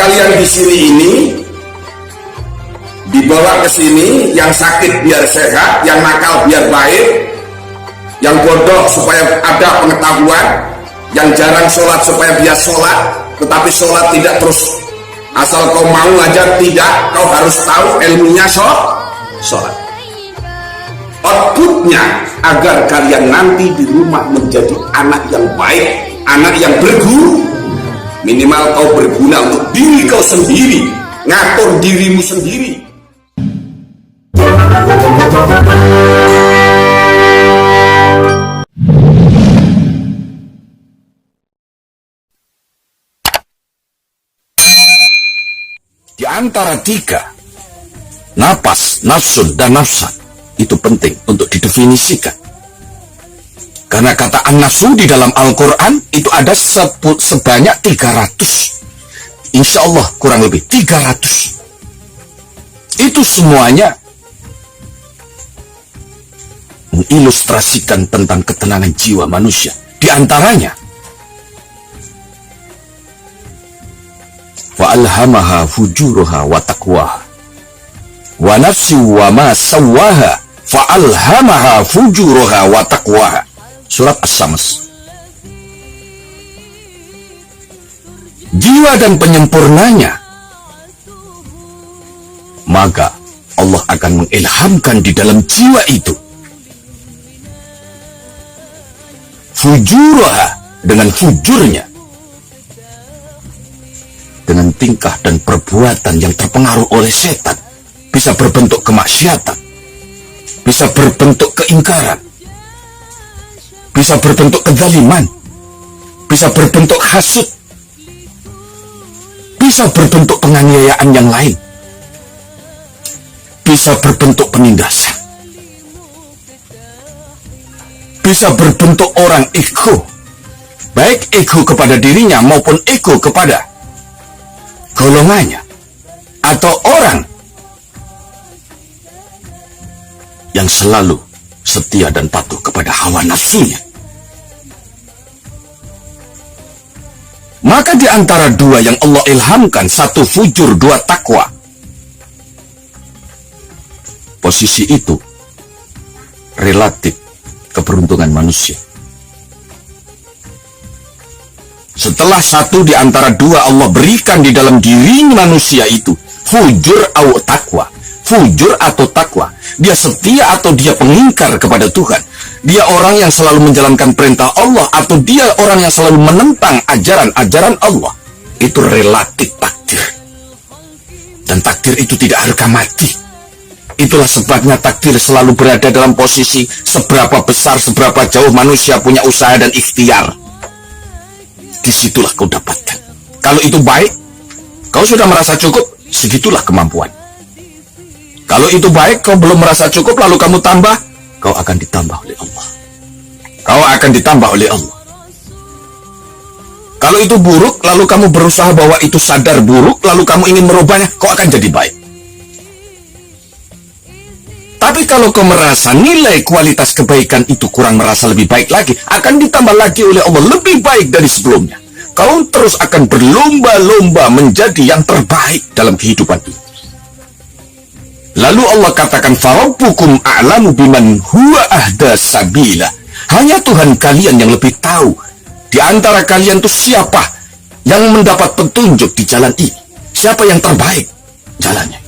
kalian di sini ini dibawa ke sini, yang sakit biar sehat, yang nakal biar baik, yang bodoh supaya ada pengetahuan, yang jarang sholat supaya dia sholat, tetapi sholat tidak terus asal kau mau aja, tidak, kau harus tahu ilmunya sholat. Outputnya agar kalian nanti di rumah menjadi anak yang baik, anak yang berguna. Minimal kau berguna untuk diri kau sendiri, ngatur dirimu sendiri. Di antara tiga, napas, nafsun, dan nafsan, itu penting untuk didefinisikan. Karena kata an-nafsu di dalam Al-Quran itu ada sebanyak 300. Insya Allah kurang lebih 300. Itu semuanya mengilustrasikan tentang ketenangan jiwa manusia. Di antaranya, wa alhamaha fujuruha wa taqwaha wa nafsi wa ma sawaha fa alhamaha fujuruha wa taqwaha. Surat As-Sams. Jiwa dan penyempurnanya, maka Allah akan mengilhamkan di dalam jiwa itu fujuraha, dengan fujurnya, dengan tingkah dan perbuatan yang terpengaruh oleh setan, bisa berbentuk kemaksiatan, bisa berbentuk keingkaran, bisa berbentuk kezaliman, bisa berbentuk hasud, bisa berbentuk penganiayaan yang lain, bisa berbentuk penindasan, bisa berbentuk orang ego, baik ego kepada dirinya maupun ego kepada golongannya, atau orang yang selalu setia dan patuh kepada hawa nafsunya. Maka di antara dua yang Allah ilhamkan, satu fujur, dua takwa, posisi itu relatif keberuntungan manusia. Setelah satu di antara dua Allah berikan di dalam diri manusia itu, fujur atau takwa, fujur atau takwa, dia setia atau dia pengingkar kepada Tuhan, dia orang yang selalu menjalankan perintah Allah atau dia orang yang selalu menentang ajaran-ajaran Allah, itu relatif takdir. Dan takdir itu tidak harga mati. Itulah sebabnya takdir selalu berada dalam posisi seberapa besar, seberapa jauh manusia punya usaha dan ikhtiar. Disitulah kau dapatkan. Kalau itu baik, kau sudah merasa cukup, segitulah kemampuan. Kalau itu baik, kau belum merasa cukup, lalu kamu tambah, kau akan ditambah oleh Allah. Kau akan ditambah oleh Allah. Kalau itu buruk, lalu kamu berusaha bahwa itu sadar buruk, lalu kamu ingin merubahnya, kau akan jadi baik. Tapi kalau kau merasa nilai kualitas kebaikan itu kurang, merasa lebih baik lagi, akan ditambah lagi oleh Allah lebih baik dari sebelumnya. Kau terus akan berlomba-lomba menjadi yang terbaik dalam kehidupan ini. Lalu Allah katakan, "Farabbukum a'lamu biman huwa ahda sabila." Hanya Tuhan kalian yang lebih tahu di antara kalian itu siapa yang mendapat petunjuk di jalan ini, siapa yang terbaik jalannya.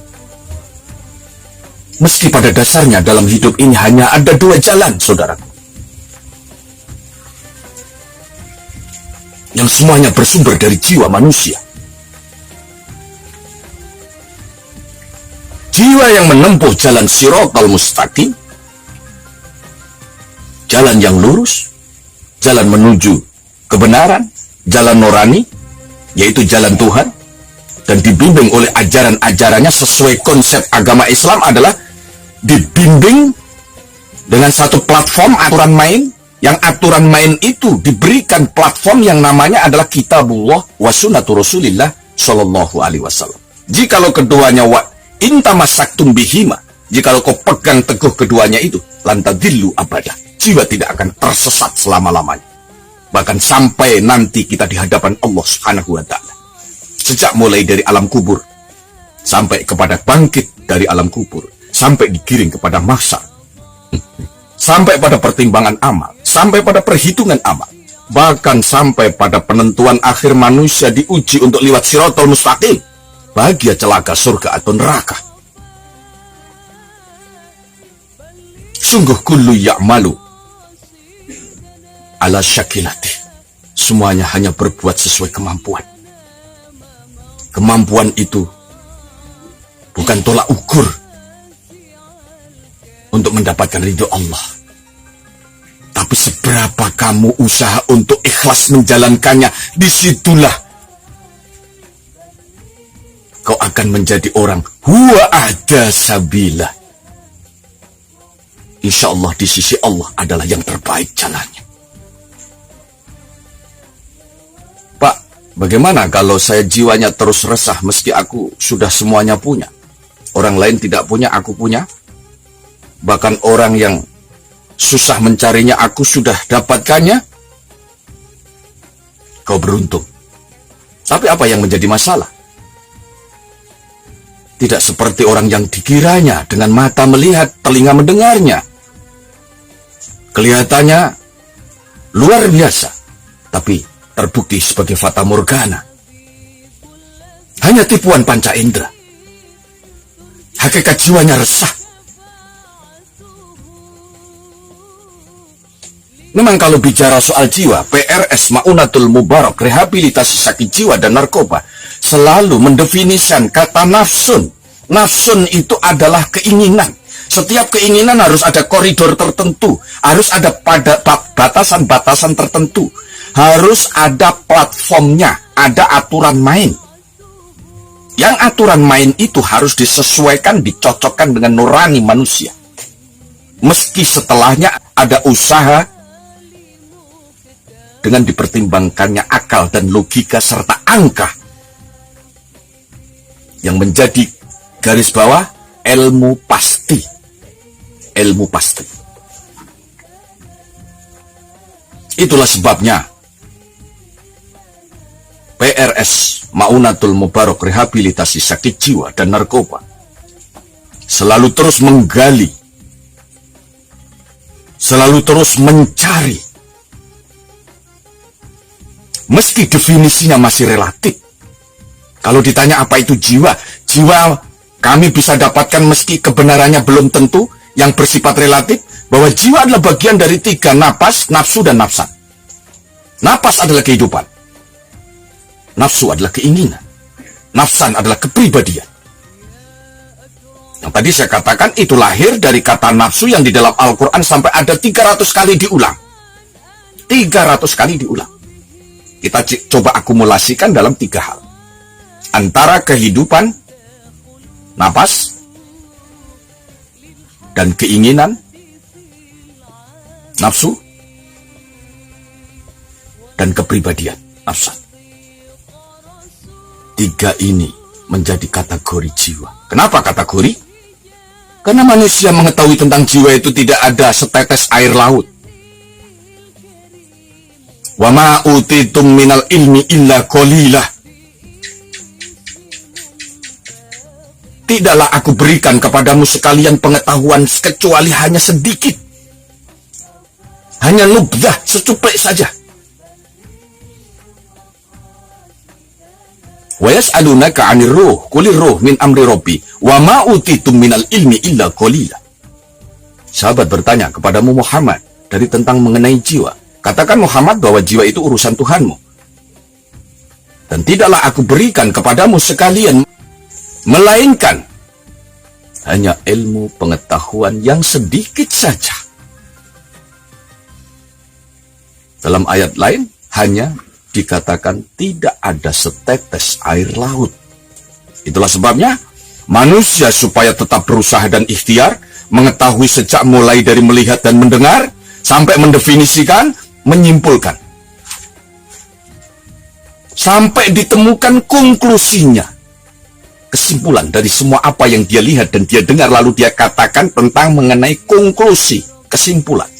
Meski pada dasarnya dalam hidup ini hanya ada dua jalan, saudaraku, yang semuanya bersumber dari jiwa manusia. Jiwa yang menempuh jalan Shiratal Mustaqim, jalan yang lurus, jalan menuju kebenaran, jalan nurani, yaitu jalan Tuhan, dan dibimbing oleh ajaran-ajarannya sesuai konsep agama Islam, adalah dibimbing dengan satu platform aturan main, yang aturan main itu diberikan platform yang namanya adalah Kitabullah wa Sunnatu Rasulillah Sallallahu Alaihi Wasallam. Jikalau keduanya intamasaktum bihima, jikalau kau pegang teguh keduanya itu, lantadillu abadah, jiwa tidak akan tersesat selama-lamanya, bahkan sampai nanti kita di hadapan Allah Subhanahu wa Ta'ala. sejak mulai dari alam kubur sampai kepada bangkit dari alam kubur, sampai digiring kepada mahsyar, sampai pada pertimbangan amal, sampai pada perhitungan amal, bahkan sampai pada penentuan akhir manusia diuji untuk liwat Shiratal Mustaqim, bahagia celaka surga atau neraka. Sungguh kullu ya'malu ala syakilati, semuanya hanya berbuat sesuai kemampuan. Kemampuan itu bukan tolak ukur untuk mendapatkan ridho Allah, tapi seberapa kamu usaha untuk ikhlas menjalankannya, disitulah kau akan menjadi orang huwa ahda sabila. Insya Allah di sisi Allah adalah yang terbaik jalannya. Pak, bagaimana kalau saya jiwanya terus resah meski aku sudah semuanya punya? Orang lain tidak punya, aku punya. Bahkan orang yang susah mencarinya, aku sudah dapatkannya. Kau beruntung. Tapi apa yang menjadi masalah? Tidak seperti orang yang dikiranya dengan mata melihat, telinga mendengarnya. Kelihatannya luar biasa, tapi terbukti sebagai fata morgana. Hanya tipuan panca indera. Hakikat jiwanya resah. Memang kalau bicara soal jiwa, PRS Maunatul Mubarak, rehabilitasi sakit jiwa dan narkoba, selalu mendefinisikan kata nafsun. Nafsun itu adalah keinginan. Setiap keinginan harus ada koridor tertentu, harus ada pada batasan-batasan tertentu, harus ada platformnya, ada aturan main. Yang aturan main itu harus disesuaikan, dicocokkan dengan nurani manusia. Meski setelahnya ada usaha dengan dipertimbangkannya akal dan logika serta angka. Yang menjadi garis bawah ilmu pasti. Ilmu pasti. Itulah sebabnya PRS Maunatul Mubarak, rehabilitasi sakit jiwa dan narkoba, selalu terus menggali, selalu terus mencari. Meski definisinya masih relatif. Kalau ditanya apa itu jiwa, jiwa kami bisa dapatkan meski kebenarannya belum tentu, yang bersifat relatif, bahwa jiwa adalah bagian dari 3 napas, nafsu, dan nafsan. Napas adalah kehidupan. Nafsu adalah keinginan. Nafsan adalah kepribadian. Yang tadi saya katakan itu lahir dari kata nafsu yang di dalam Al-Quran sampai ada 300 kali diulang. 300 kali diulang. Kita coba akumulasikan dalam 3 hal. Antara kehidupan, napas, dan keinginan, nafsu, dan kepribadian, nafsan. 3 ini menjadi kategori jiwa. Kenapa kategori? Karena manusia mengetahui tentang jiwa itu tidak ada setetes air laut. Wa ma utitum minal ilmi illa qalilah. Tidaklah aku berikan kepadamu sekalian pengetahuan kecuali hanya sedikit. Hanya nubdah, secuplik saja. Wa yas'alunaka 'anir ruh, qulir ruh min amri rabbi, wa ma utitum minal ilmi illa qalilah. Sahabat bertanya kepadamu Muhammad dari tentang mengenai jiwa. Katakan Muhammad bahwa jiwa itu urusan Tuhanmu. Dan tidaklah aku berikan kepadamu sekalian melainkan hanya ilmu pengetahuan yang sedikit saja. Dalam ayat lain hanya dikatakan tidak ada setetes air laut. Itulah sebabnya manusia supaya tetap berusaha dan ikhtiar, mengetahui sejak mulai dari melihat dan mendengar sampai mendefinisikan, menyimpulkan, sampai ditemukan konklusinya, kesimpulan dari semua apa yang dia lihat dan dia dengar, lalu dia katakan tentang mengenai konklusi, kesimpulan.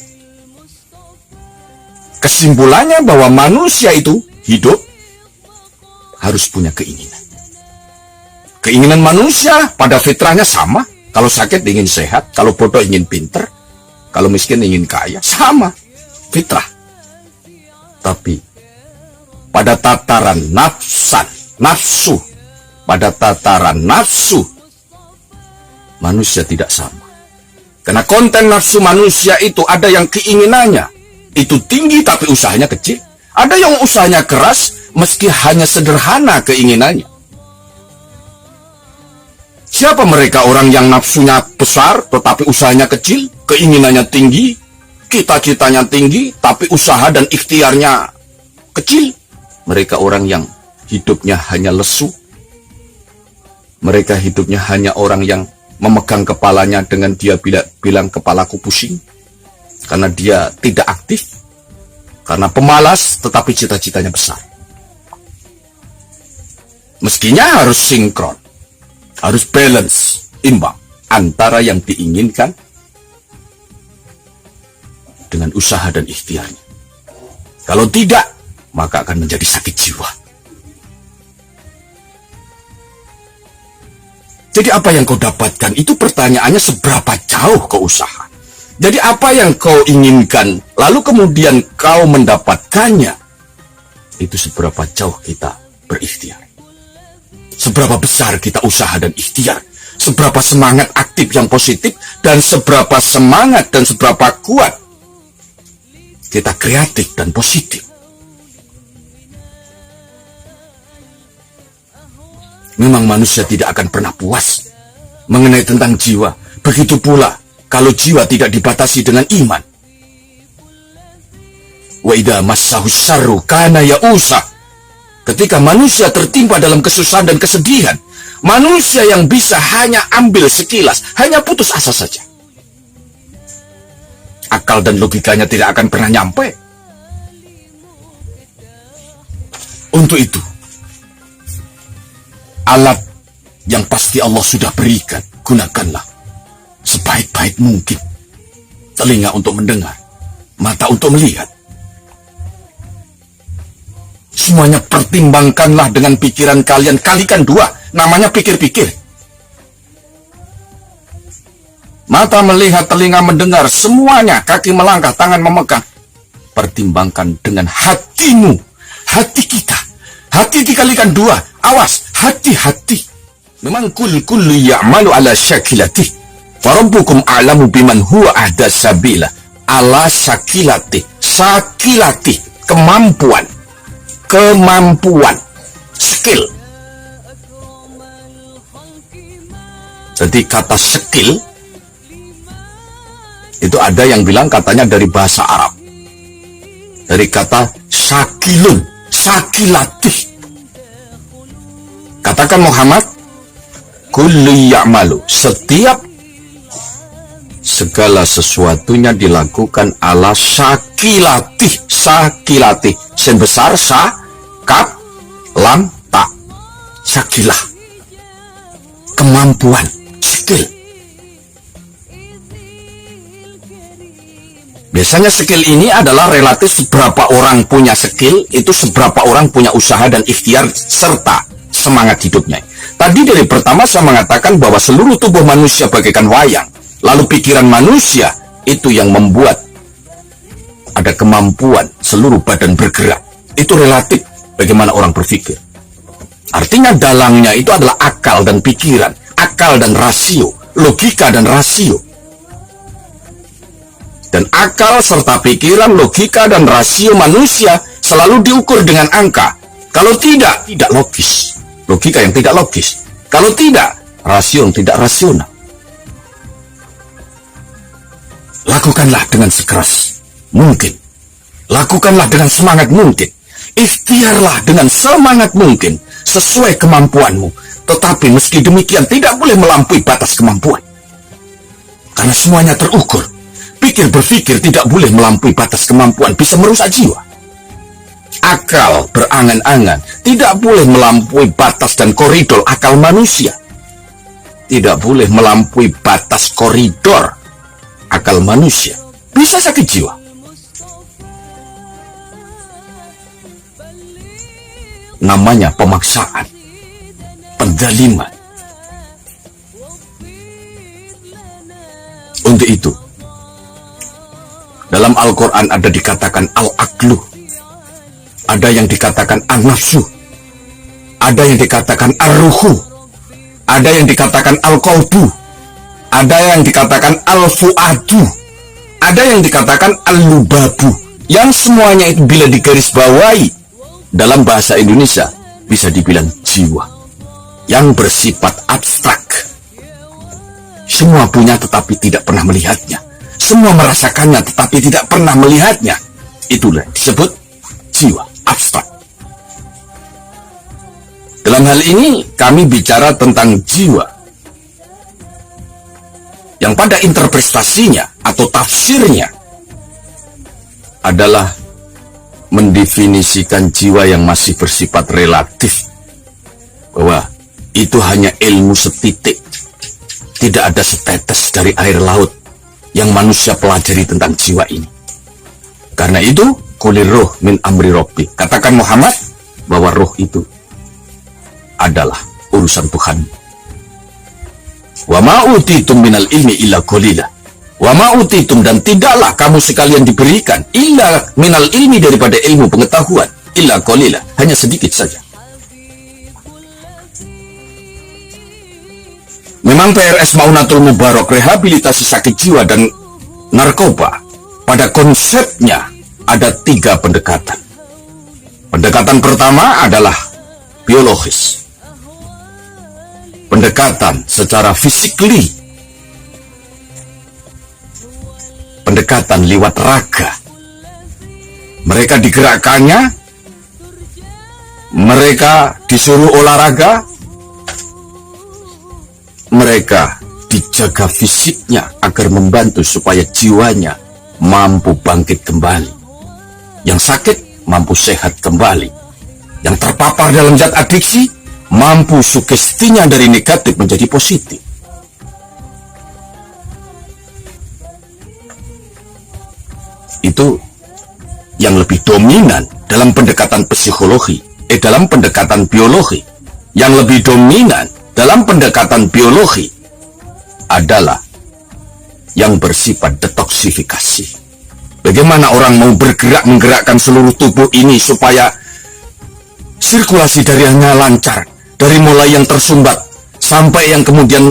Kesimpulannya bahwa manusia itu hidup harus punya keinginan. Keinginan manusia pada fitrahnya sama. Kalau sakit ingin sehat, kalau bodoh ingin pinter, kalau miskin ingin kaya, sama fitrah. Tapi pada tataran nafsu, pada tataran nafsu, manusia tidak sama. Karena konten nafsu manusia itu ada yang keinginannya itu tinggi tapi usahanya kecil. Ada yang usahanya keras meski hanya sederhana keinginannya. Siapa mereka orang yang nafsunya besar tetapi usahanya kecil, keinginannya tinggi, cita-citanya tinggi tapi usaha dan ikhtiarnya kecil? Mereka orang yang hidupnya hanya lesu. Mereka hidupnya hanya orang yang memegang kepalanya dengan dia bilang kepalaku pusing. Karena dia tidak aktif. Karena pemalas tetapi cita-citanya besar. Meskinya harus sinkron. Harus balance, imbang antara yang diinginkan dengan usaha dan ikhtiarnya. Kalau tidak, maka akan menjadi sakit jiwa. Jadi apa yang kau dapatkan? Itu pertanyaannya seberapa jauh kau usaha. Jadi apa yang kau inginkan, lalu kemudian kau mendapatkannya, itu seberapa jauh kita berikhtiar. Seberapa besar kita usaha dan ikhtiar. Seberapa semangat aktif yang positif, dan seberapa semangat dan seberapa kuat kita kreatif dan positif. Memang manusia tidak akan pernah puas mengenai tentang jiwa. Begitu pula kalau jiwa tidak dibatasi dengan iman. Wa idza massahu syarru kana ya'usa. Ketika manusia tertimpa dalam kesusahan dan kesedihan, manusia yang bisa hanya ambil sekilas, hanya putus asa saja. Akal dan logikanya tidak akan pernah nyampe. Untuk itu, alat yang pasti Allah sudah berikan, gunakanlah sebaik-baik mungkin. Telinga untuk mendengar, mata untuk melihat. Semuanya pertimbangkanlah dengan pikiran kalian, kalikan 2, namanya pikir-pikir. Mata melihat, telinga mendengar, semuanya, kaki melangkah, tangan memegang. Pertimbangkan dengan hatimu, hati kita. Hati dikalikan 2, awas, hati-hati. Memang kullu ya'malu ala syakilati. Farabbukum a'lamu biman huwa ahda sabila. Ala syakilati, syakilati, kemampuan, skill. Jadi kata skill itu ada yang bilang katanya dari bahasa Arab, dari kata sakilun, sakilatih. Katakan Muhammad, kullu ya'malu, setiap segala sesuatunya dilakukan ala syakilati, syakilati, sen besar, kap, lam, tak, syakilah, kemampuan, skill. Biasanya skill ini adalah relatif seberapa orang punya skill, itu seberapa orang punya usaha dan ikhtiar serta semangat hidupnya. Tadi dari pertama saya mengatakan bahwa seluruh tubuh manusia bagaikan wayang. Lalu pikiran manusia itu yang membuat ada kemampuan seluruh badan bergerak. Itu relatif bagaimana orang berpikir. Artinya dalangnya itu adalah akal dan pikiran, akal dan rasio, logika dan rasio. Dan akal serta pikiran, logika dan rasio manusia selalu diukur dengan angka. Kalau tidak, tidak logis. Logika yang tidak logis. Kalau tidak, rasio yang tidak rasional. Lakukanlah dengan sekeras mungkin. Lakukanlah dengan semangat mungkin. Ikhtiarlah dengan semangat mungkin sesuai kemampuanmu. Tetapi meski demikian tidak boleh melampaui batas kemampuan. Karena semuanya terukur. Berpikir tidak boleh melampaui batas kemampuan, bisa merusak jiwa. Akal berangan-angan tidak boleh melampaui batas dan koridor akal manusia. Tidak boleh melampaui batas koridor akal manusia, bisa sakit jiwa. Namanya pemaksaan, pendzaliman, seperti itu. Dalam Al-Quran ada dikatakan al-aqlu, ada yang dikatakan an-nafsu, ada yang dikatakan ar-ruhu, ada yang dikatakan al-qalbu, ada yang dikatakan al-fuadu, ada yang dikatakan al-lubabu, yang semuanya itu bila digarisbawahi dalam bahasa Indonesia bisa dibilang jiwa yang bersifat abstrak. Semua punya tetapi tidak pernah melihatnya, semua merasakannya tetapi tidak pernah melihatnya. Itulah disebut jiwa abstrak. Dalam hal ini kami bicara tentang jiwa yang pada interpretasinya atau tafsirnya adalah mendefinisikan jiwa yang masih bersifat relatif, bahwa itu hanya ilmu setitik, tidak ada setetes dari air laut yang manusia pelajari tentang jiwa ini. Karena itu kulir ruh min amri robbi, katakan Muhammad bahwa ruh itu adalah urusan Tuhan. Wa ma utitum minal ilmi illa qalila. Wa ma utitum, dan tidaklah kamu sekalian diberikan illa minal ilmi, daripada ilmu pengetahuan, illa qalila, hanya sedikit saja. Memang PRS Maunatul Mubarak, rehabilitasi sakit jiwa dan narkoba, pada konsepnya ada 3 pendekatan. Pendekatan pertama adalah biologis, pendekatan secara fisikly, pendekatan lewat raga. Mereka digerakkannya, mereka disuruh olahraga, mereka dijaga fisiknya agar membantu supaya jiwanya mampu bangkit kembali. Yang sakit mampu sehat kembali. Yang terpapar dalam zat adiksi mampu sugestinya dari negatif menjadi positif. Itu yang lebih dominan dalam pendekatan psikologi, dalam pendekatan biologi. Yang lebih dominan dalam pendekatan biologi adalah yang bersifat detoksifikasi. Bagaimana orang mau bergerak menggerakkan seluruh tubuh ini supaya sirkulasi darahnya lancar, dari mulai yang tersumbat sampai yang kemudian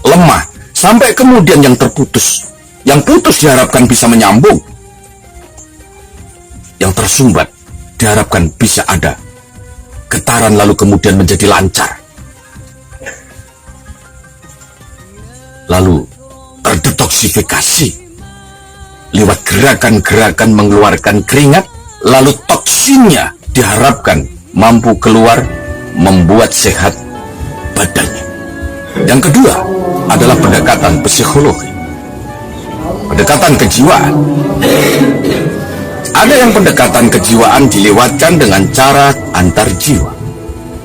lemah, sampai kemudian yang terputus. Yang putus diharapkan bisa menyambung, yang tersumbat diharapkan bisa ada getaran lalu kemudian menjadi lancar, lalu terdetoksifikasi lewat gerakan-gerakan mengeluarkan keringat, lalu toksinnya diharapkan mampu keluar, membuat sehat badannya. Yang kedua adalah pendekatan psikologi, pendekatan kejiwaan. Ada yang pendekatan kejiwaan dilewatkan dengan cara antar jiwa,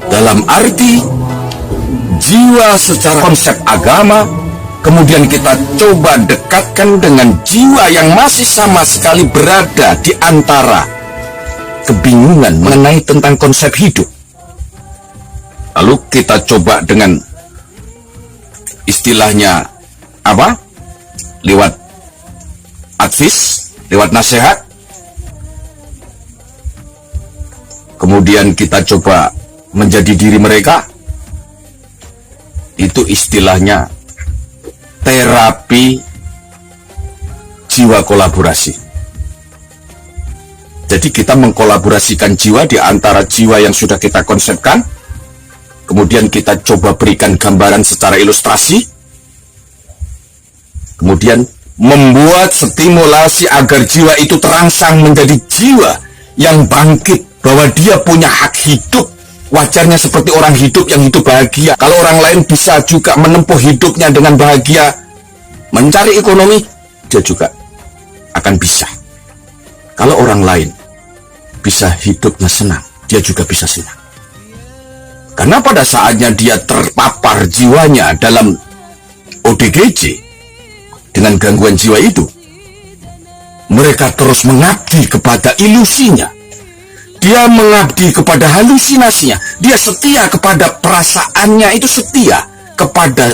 dalam arti jiwa secara konsep agama, kemudian kita coba dekatkan dengan jiwa yang masih sama sekali berada di antara kebingungan mengenai tentang konsep hidup. Lalu kita coba dengan istilahnya apa? Lewat advis, lewat nasihat. Kemudian kita coba menjadi diri mereka. Itu istilahnya terapi jiwa kolaborasi. Jadi kita mengkolaborasikan jiwa di antara jiwa yang sudah kita konsepkan, kemudian kita coba berikan gambaran secara ilustrasi, kemudian membuat stimulasi agar jiwa itu terangsang menjadi jiwa yang bangkit, bahwa dia punya hak hidup. Wajarnya seperti orang hidup yang hidup bahagia. Kalau orang lain bisa juga menempuh hidupnya dengan bahagia, mencari ekonomi, dia juga akan bisa. Kalau orang lain bisa hidupnya senang, dia juga bisa senang. Karena pada saatnya dia terpapar jiwanya dalam ODGJ dengan gangguan jiwa itu, mereka terus mengabdi kepada ilusinya. Dia mengabdi kepada halusinasinya. Dia setia kepada perasaannya, itu setia kepada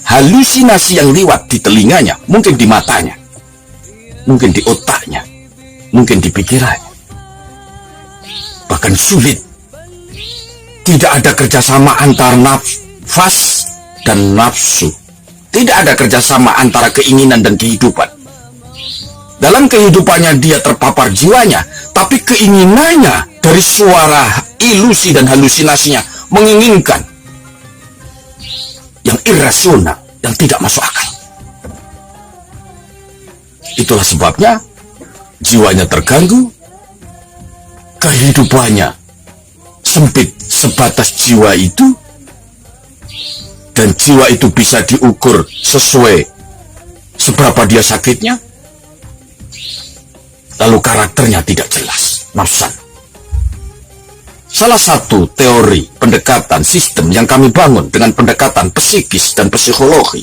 halusinasi yang lewat di telinganya, mungkin di matanya, mungkin di otaknya, mungkin di pikirannya. Bahkan sulit. Tidak ada kerjasama antara nafas dan nafsu. Tidak ada kerjasama antara keinginan dan kehidupan. Dalam kehidupannya dia terpapar jiwanya, tapi keinginannya dari suara ilusi dan halusinasinya menginginkan yang irasional, yang tidak masuk akal. Itulah sebabnya jiwanya terganggu, kehidupannya sempit sebatas jiwa itu, dan jiwa itu bisa diukur sesuai seberapa dia sakitnya. Lalu karakternya tidak jelas, nafsan. Salah satu teori pendekatan sistem yang kami bangun dengan pendekatan psikis dan psikologi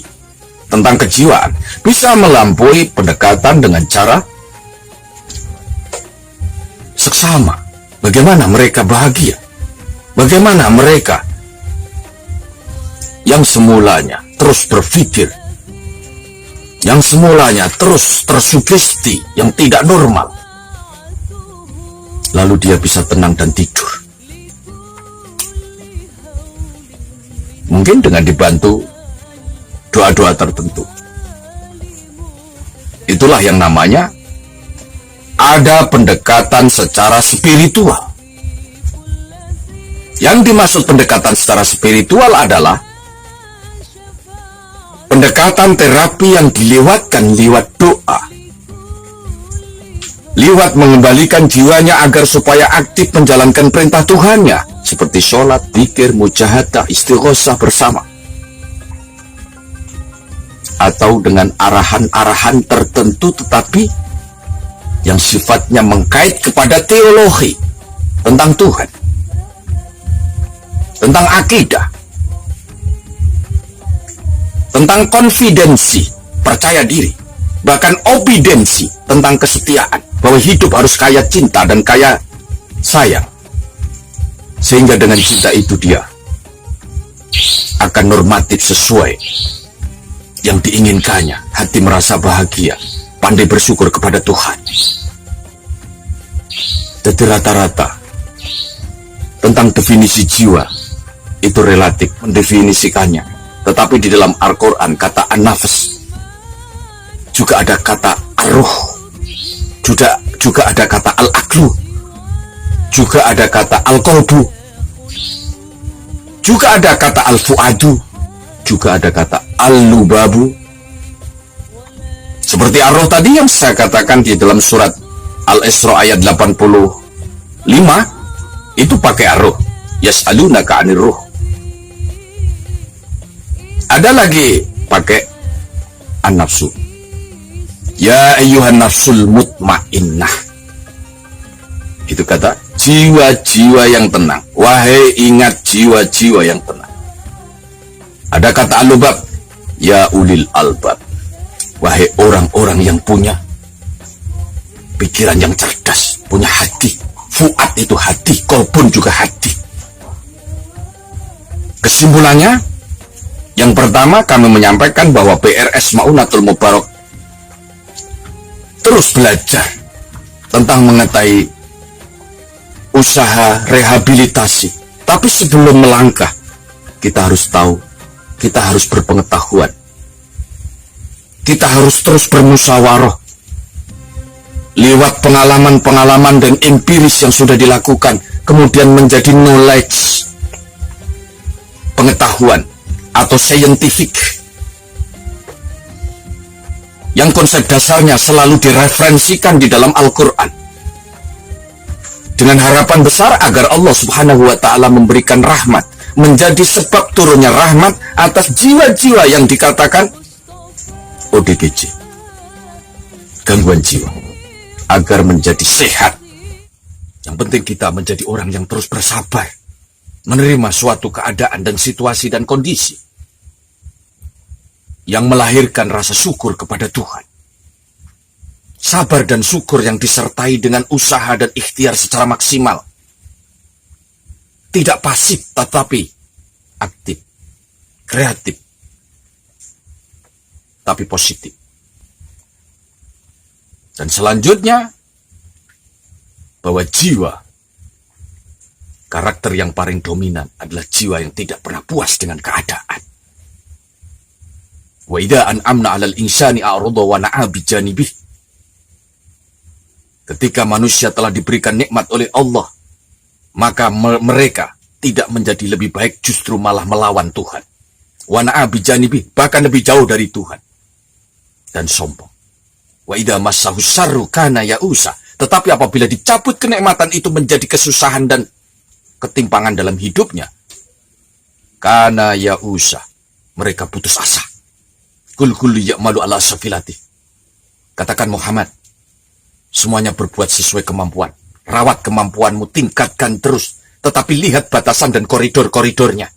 tentang kejiwaan bisa melampaui pendekatan dengan cara seksama. Bagaimana mereka bahagia? Bagaimana mereka yang semulanya terus berpikir, yang semulanya terus tersugesti yang tidak normal, lalu dia bisa tenang dan tidur. Mungkin dengan dibantu doa-doa tertentu. Itulah yang namanya ada pendekatan secara spiritual. Yang dimaksud pendekatan secara spiritual adalah pendekatan terapi yang dilewatkan lewat doa, lewat mengembalikan jiwanya agar supaya aktif menjalankan perintah Tuhannya, seperti sholat, dzikir, mujahadah, istighosah bersama, atau dengan arahan-arahan tertentu tetapi yang sifatnya mengkait kepada teologi tentang Tuhan, tentang akidah, tentang konfidensi, percaya diri, bahkan obidensi, tentang kesetiaan, bahwa hidup harus kaya cinta dan kaya sayang, sehingga dengan cinta itu dia akan normatif sesuai yang diinginkannya. Hati merasa bahagia, pandai bersyukur kepada Tuhan. Jadi rata-rata tentang definisi jiwa itu relatif mendefinisikannya. Tetapi di dalam Al-Quran kata an-nafs, juga ada kata ar-ruh, juga ada kata al-aklu, juga ada kata al-qalbu, juga ada kata al-fuadu, juga ada kata al-lubabu. Seperti ar-ruh tadi yang saya katakan di dalam surat Al-Isra ayat 85, itu pakai ar-ruh, yas'alunaka 'anir ruh. Ada lagi pakai an-nafsu, ya ayyuhan nafsul mutmainnah. Itu kata jiwa-jiwa yang tenang. Wahai ingat jiwa-jiwa yang tenang. Ada kata al-lubab, ya ulil albab. Wahai orang-orang yang punya pikiran yang cerdas, punya hati. Fuad itu hati, qalbun juga hati. Kesimpulannya, yang pertama kami menyampaikan bahwa PRS Maunatul Mubarak terus belajar tentang mengetahui usaha rehabilitasi. Tapi sebelum melangkah, kita harus tahu, kita harus berpengetahuan, kita harus terus bermusyawarah lewat pengalaman-pengalaman dan empiris yang sudah dilakukan, kemudian menjadi knowledge, pengetahuan atau scientific, yang konsep dasarnya selalu direferensikan di dalam Al-Quran, dengan harapan besar agar Allah Subhanahu wa Ta'ala memberikan rahmat, menjadi sebab turunnya rahmat atas jiwa-jiwa yang dikatakan ODGJ, gangguan jiwa, agar menjadi sehat. Yang penting kita menjadi orang yang terus bersabar, menerima suatu keadaan dan situasi dan kondisi yang melahirkan rasa syukur kepada Tuhan. Sabar dan syukur yang disertai dengan usaha dan ikhtiar secara maksimal. Tidak pasif tetapi aktif, kreatif, tapi positif. Dan selanjutnya, bahwa jiwa, karakter yang paling dominan adalah jiwa yang tidak pernah puas dengan keadaan. Wa idza an'amna 'alal insani a'rada wa na'a bijanibih. Ketika manusia telah diberikan nikmat oleh Allah, maka mereka tidak menjadi lebih baik, justru malah melawan Tuhan. Wa na'a bijanibih, bahkan lebih jauh dari Tuhan. Dan sombong. Wa idza massahu syarru kana ya'usa. Tetapi apabila dicabut kenikmatan itu menjadi kesusahan dan ketimpangan dalam hidupnya, kana ya'usa, mereka putus asa. Kul kullu ya'malu ala safilati. Katakan Muhammad, semuanya berbuat sesuai kemampuan. Rawat kemampuanmu, tingkatkan terus. Tetapi lihat batasan dan koridor-koridornya.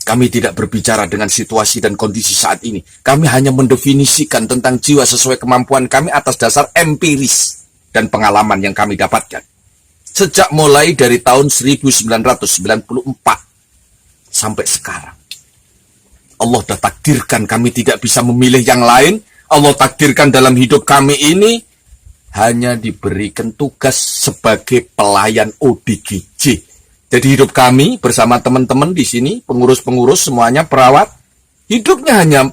Kami tidak berbicara dengan situasi dan kondisi saat ini. Kami hanya mendefinisikan tentang jiwa sesuai kemampuan kami atas dasar empiris dan pengalaman yang kami dapatkan. Sejak mulai dari tahun 1994 sampai sekarang. Allah dah takdirkan kami tidak bisa memilih yang lain. Allah takdirkan dalam hidup kami ini hanya diberikan tugas sebagai pelayan ODGJ. Jadi hidup kami bersama teman-teman di sini, pengurus-pengurus semuanya, perawat, hidupnya hanya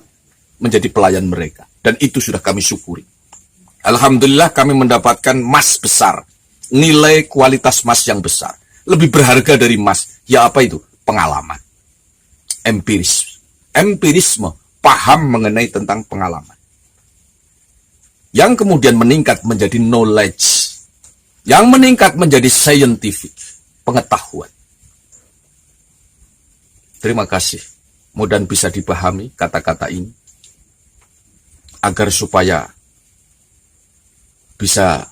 menjadi pelayan mereka. Dan itu sudah kami syukuri. Alhamdulillah kami mendapatkan emas besar. Nilai kualitas emas yang besar. Lebih berharga dari emas. Ya apa itu? Pengalaman. Empirisme. Paham mengenai tentang pengalaman. Yang kemudian meningkat menjadi knowledge. Yang meningkat menjadi scientific. Pengetahuan. Terima kasih. Mudah bisa dipahami kata-kata ini. Agar supaya bisa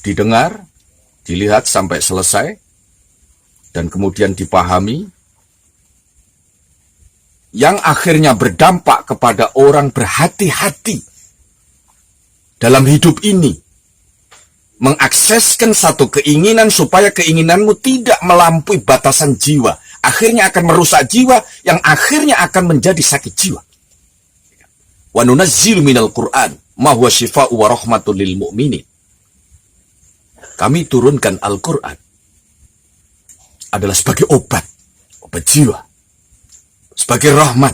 didengar, dilihat sampai selesai, dan kemudian dipahami, yang akhirnya berdampak kepada orang berhati-hati dalam hidup ini. Mengakseskan satu keinginan supaya keinginanmu tidak melampaui batasan jiwa. Akhirnya akan merusak jiwa, yang akhirnya akan menjadi sakit jiwa. Wa nunazzilu minal Qur'an ma huwa syifaa'u wa rahmatul lil mu'minin. Kami turunkan Al-Qur'an adalah sebagai obat jiwa, sebagai rahmat,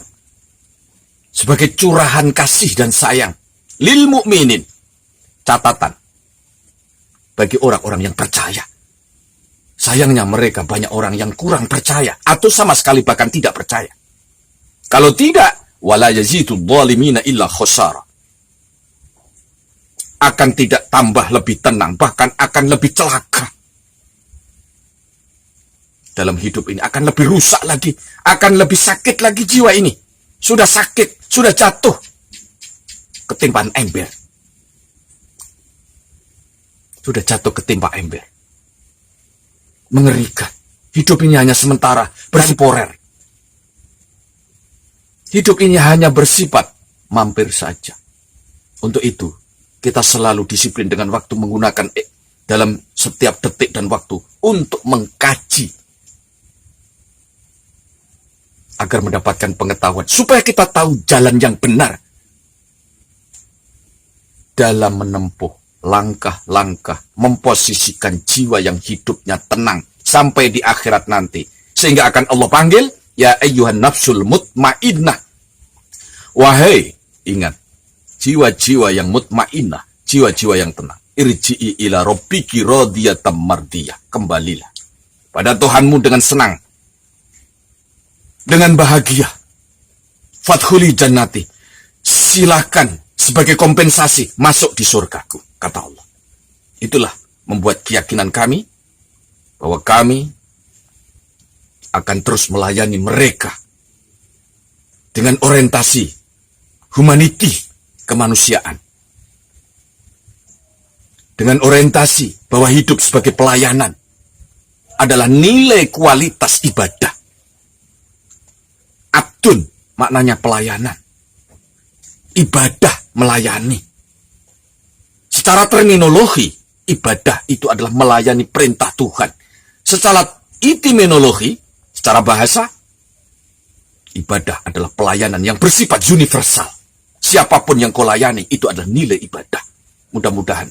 sebagai curahan kasih dan sayang lil mu'minin. Catatan bagi orang-orang yang percaya. Sayangnya mereka banyak orang yang kurang percaya atau sama sekali bahkan tidak percaya. Kalau tidak, wala yazidul zalimina illa khosara. Akan tidak tambah lebih tenang, bahkan akan lebih celaka. Dalam hidup ini akan lebih rusak lagi, akan lebih sakit lagi jiwa ini. Sudah sakit, sudah jatuh ketimpaan ember. Sudah jatuh ketimpa ember. Mengerikan. Hidup ini hanya sementara, bertemporer. Hidup ini hanya bersifat mampir saja. Untuk itu, kita selalu disiplin dengan waktu, menggunakan dalam setiap detik dan waktu untuk mengkaji. Agar mendapatkan pengetahuan. Supaya kita tahu jalan yang benar. Dalam menempuh langkah-langkah memposisikan jiwa yang hidupnya tenang sampai di akhirat nanti. Sehingga akan Allah panggil, ya ayyuhan nafsul mutmainnah. Wahai, ingat, jiwa-jiwa yang mutmainnah, jiwa-jiwa yang tenang. Irji'i ila rabbiki radiyatan mardiyah. Kembalilah pada Tuhanmu dengan senang, dengan bahagia. Fadkhuli jannati. Silakan sebagai kompensasi masuk di surgaku, kata Allah. Itulah membuat keyakinan kami bahwa kami akan terus melayani mereka dengan orientasi humanity, kemanusiaan. Dengan orientasi bahwa hidup sebagai pelayanan adalah nilai kualitas ibadah. Abdun maknanya pelayanan. Ibadah melayani. Secara terminologi, ibadah itu adalah melayani perintah Tuhan. Secara etimologi, secara bahasa, Ibadah adalah pelayanan yang bersifat universal. Siapapun yang kau layani, itu adalah nilai ibadah. Mudah-mudahan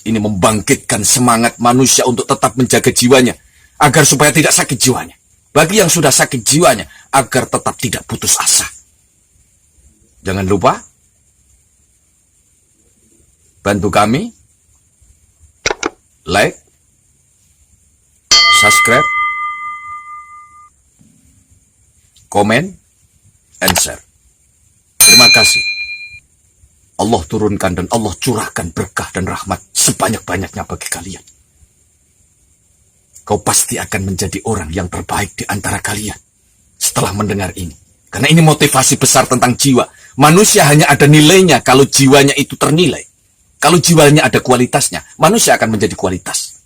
ini membangkitkan semangat manusia untuk tetap menjaga jiwanya, agar supaya tidak sakit jiwanya. Bagi yang sudah sakit jiwanya, agar tetap tidak putus asa. Jangan lupa bantu kami, like, subscribe, komen, and share. Terima kasih. Allah turunkan dan Allah curahkan berkah dan rahmat sebanyak-banyaknya bagi kalian. Kau pasti akan menjadi orang yang terbaik di antara kalian setelah mendengar ini. Karena ini motivasi besar tentang jiwa. Manusia hanya ada nilainya kalau jiwanya itu ternilai. Kalau jiwanya ada kualitasnya, manusia akan menjadi kualitas.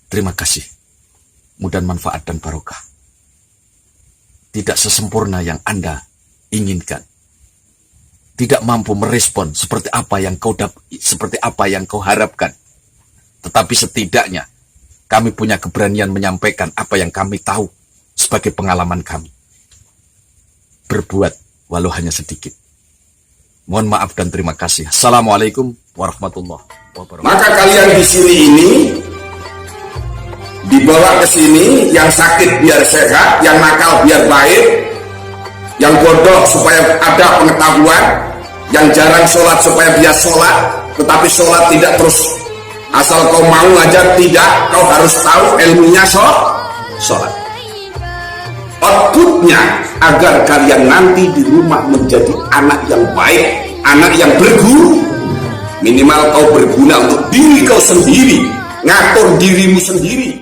Terima kasih. Mudah manfaat dan barokah. Tidak sesempurna yang Anda inginkan. Tidak mampu merespon seperti apa yang kau harapkan. Tetapi setidaknya kami punya keberanian menyampaikan apa yang kami tahu sebagai pengalaman kami. Berbuat walau hanya sedikit. Mohon maaf dan terima kasih. Assalamualaikum warahmatullahi wabarakatuh. Maka kalian di sini ini dibawa ke sini, yang sakit biar sehat, yang nakal biar baik, yang bodoh supaya ada pengetahuan, yang jarang sholat supaya dia sholat, tetapi sholat tidak terus asal kau mau aja, tidak, kau harus tahu ilmunya sholat. Outputnya agar kalian nanti di rumah menjadi anak yang baik, anak yang berguna. Minimal kau berguna untuk diri kau sendiri, ngatur dirimu sendiri.